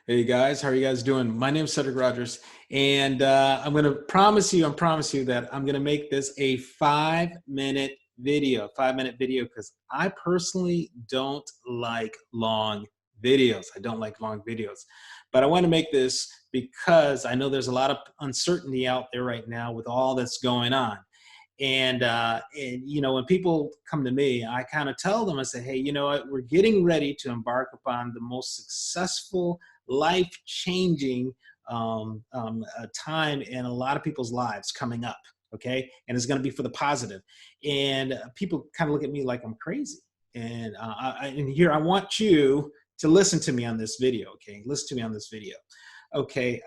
Hey guys, how are you guys doing? My name is Cedric Rogers, and I'm going to promise you that I'm going to make this a 5-minute video, because I personally don't like long videos. I don't like long videos, but I want to make this because I know there's a lot of uncertainty out there right now with all that's going on. And you know, when people come to me, I kind of tell them, I say, hey, you know what, we're getting ready to embark upon the most successful, life-changing time in a lot of people's lives coming up. Okay, and it's going to be for the positive. And people kind of look at me like I'm crazy. And here I want you to listen to me on this video. Okay, listen to me on this video. Okay.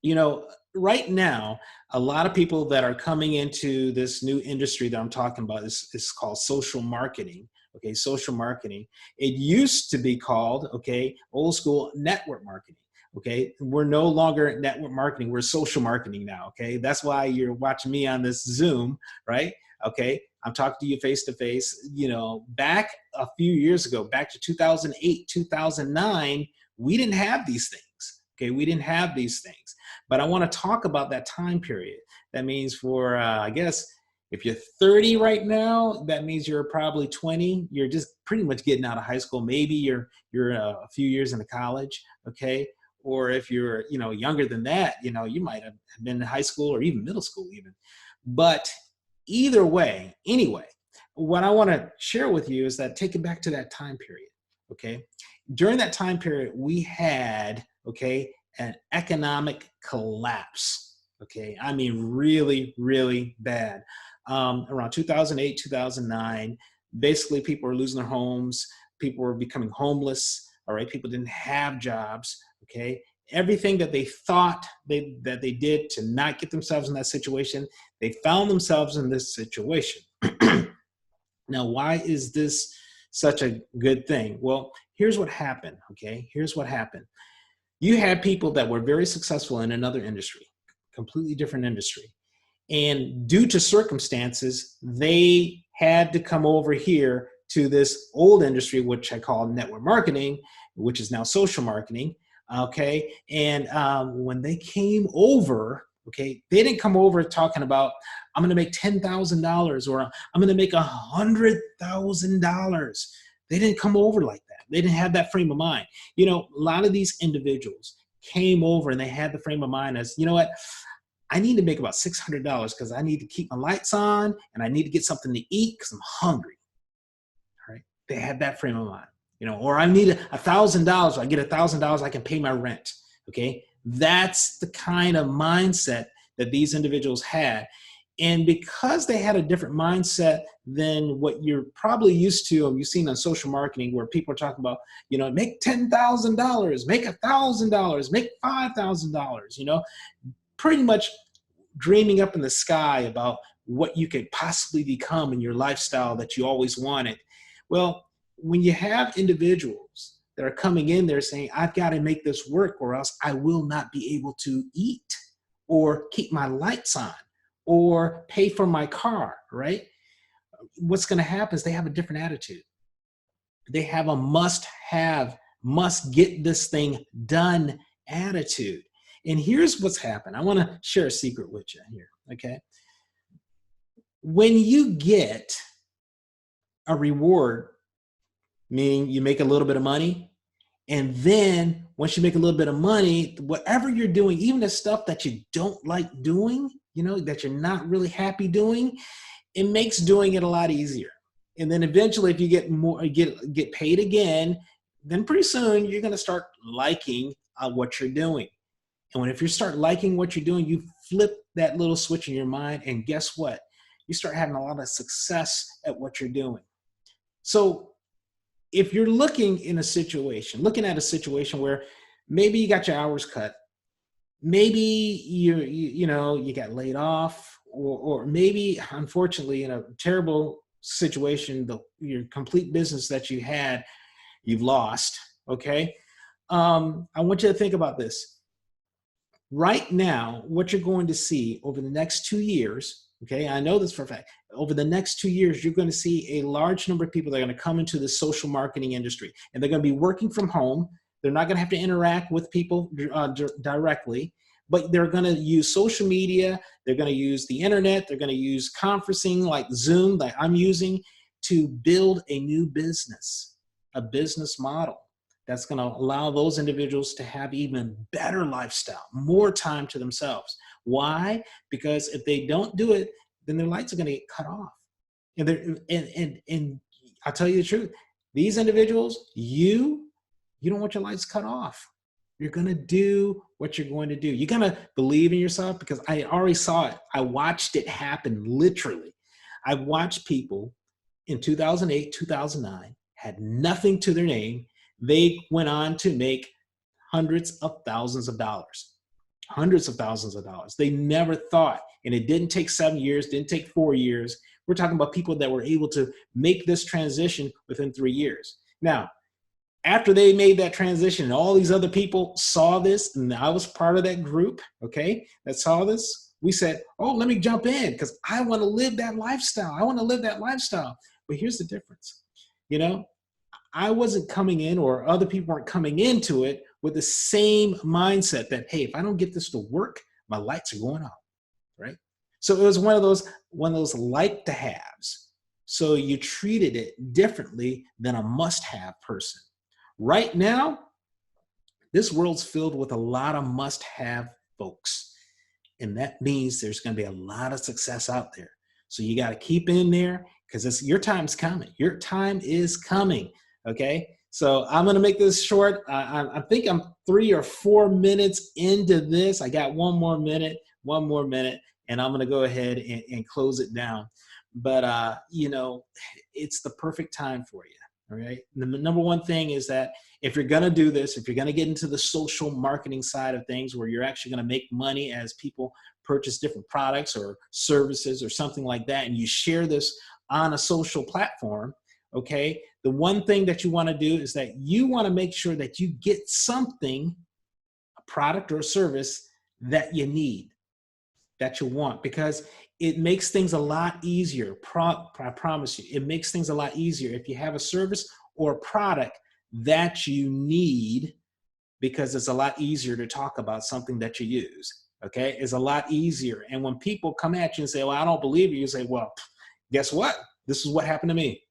You know, right now, a lot of people that are coming into this new industry that I'm talking about is called social marketing. Okay, social marketing. It used to be called, okay, old school network marketing. Okay, we're no longer network marketing, we're social marketing now. Okay, that's why you're watching me on this Zoom, right? Okay, I'm talking to you face to face. You know, back a few years ago, back to 2008, 2009, we didn't have these things. Okay, we didn't have these things. But I want to talk about that time period. That means for, I guess, if you're 30 right now, that means you're probably 20. You're just pretty much getting out of high school. Maybe you're a few years into college, okay? Or if you're, you know, younger than that, you know, you might have been in high school or even middle school even. But either way, anyway, what I want to share with you is that take it back to that time period, okay? During that time period, we had, okay, an economic collapse. Okay, I mean really, really bad. Around 2008, 2009, basically people were losing their homes. People were becoming homeless. All right, people didn't have jobs. Okay, everything that they thought that they did to not get themselves in that situation, they found themselves in this situation. Now, why is this such a good thing? Well, here's what happened. Okay, here's what happened. You had people that were very successful in another industry, completely different industry. And due to circumstances, they had to come over here to this old industry, which I call network marketing, which is now social marketing. Okay. And when they came over, okay, they didn't come over talking about, I'm going to make $10,000 or I'm going to make $100,000. They didn't come over like that. They didn't have that frame of mind. You know, a lot of these individuals came over and they had the frame of mind as, you know what, I need to make about $600 because I need to keep my lights on and I need to get something to eat because I'm hungry. All right. They had that frame of mind, you know, or I need $1,000. I get $1,000, I can pay my rent. Okay. That's the kind of mindset that these individuals had. And because they had a different mindset than what you're probably used to, and you've seen on social marketing where people are talking about, you know, make $10,000, make $1,000, make $5,000, you know, pretty much dreaming up in the sky about what you could possibly become in your lifestyle that you always wanted. Well, when you have individuals that are coming in there saying, I've got to make this work or else I will not be able to eat or keep my lights on or pay for my car, right? What's going to happen is they have a different attitude. They have a must get this thing done attitude. And here's what's happened. I want to share a secret with you here, okay? When you get a reward, meaning you make a little bit of money, and then once you make a little bit of money, whatever you're doing, even the stuff that you don't like doing, you know, that you're not really happy doing, it makes doing it a lot easier. And then eventually if you get more, get paid again, then pretty soon you're going to start liking what you're doing. And if you start liking what you're doing, you flip that little switch in your mind, and guess what? You start having a lot of success at what you're doing. So if you're looking at a situation where maybe you got your hours cut, maybe you know, you got laid off, or maybe unfortunately in a terrible situation, your complete business that you had, you've lost. Okay. I want you to think about this. Right now, what you're going to see over the next 2 years, okay, I know this for a fact, over the next 2 years, you're going to see a large number of people that are going to come into the social marketing industry, and they're going to be working from home. They're not going to have to interact with people directly, but they're going to use social media. They're going to use the internet. They're going to use conferencing like Zoom that I'm using to build a new business, a business model that's going to allow those individuals to have even better lifestyle, more time to themselves. Why? Because if they don't do it, then their lights are going to get cut off. And I'll tell you the truth, these individuals, you don't want your lights cut off. You're going to do what you're going to do. You're going to believe in yourself, because I already saw it. I watched it happen literally. I watched people in 2008, 2009, had nothing to their name. They went on to make hundreds of thousands of dollars. Hundreds of thousands of dollars. They never thought, and it didn't take 7 years, didn't take 4 years. We're talking about people that were able to make this transition within 3 years. Now, after they made that transition and all these other people saw this, and I was part of that group, okay, that saw this, we said, oh, let me jump in because I want to live that lifestyle. I want to live that lifestyle. But here's the difference. You know, I wasn't coming in, or other people weren't coming into it with the same mindset that, hey, if I don't get this to work, my lights are going off, right? So it was one of those like to haves. So you treated it differently than a must-have person. Right now, this world's filled with a lot of must-have folks. And that means there's going to be a lot of success out there. So you got to keep in there, because your time's coming. Your time is coming. Okay. So I'm going to make this short. I think I'm 3 or 4 minutes into this. I got one more minute, and I'm going to go ahead and close it down. But, you know, it's the perfect time for you. All right. The number one thing is that if you're going to do this, if you're going to get into the social marketing side of things, where you're actually going to make money as people purchase different products or services or something like that, and you share this on a social platform, okay, the one thing that you want to do is that you want to make sure that you get something, a product or a service that you need, that you want, because it makes things a lot easier. I promise you, it makes things a lot easier if you have a service or a product that you need, because it's a lot easier to talk about something that you use. Okay, it's a lot easier. And when people come at you and say, well, I don't believe you, you say, well, guess what? This is what happened to me.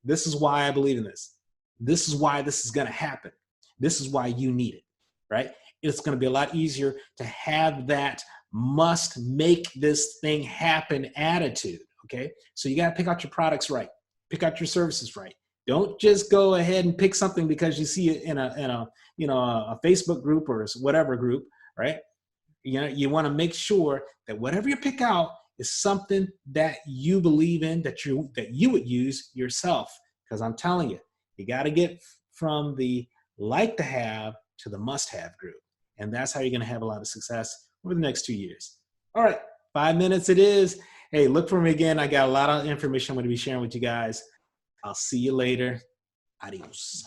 This is why I believe in this. This is why this is going to happen. This is why you need it, right? It's going to be a lot easier to have that must make this thing happen attitude, okay? So you got to pick out your products right. Pick out your services right. Don't just go ahead and pick something because you see it in a Facebook group or whatever group, right? You know, you want to make sure that whatever you pick out is something that you believe in, that you would use yourself. Because I'm telling you, you got to get from the like to have to the must have group. And that's how you're going to have a lot of success over the next 2 years. All right, 5 minutes it is. Hey, look for me again. I got a lot of information I'm going to be sharing with you guys. I'll see you later. Adios.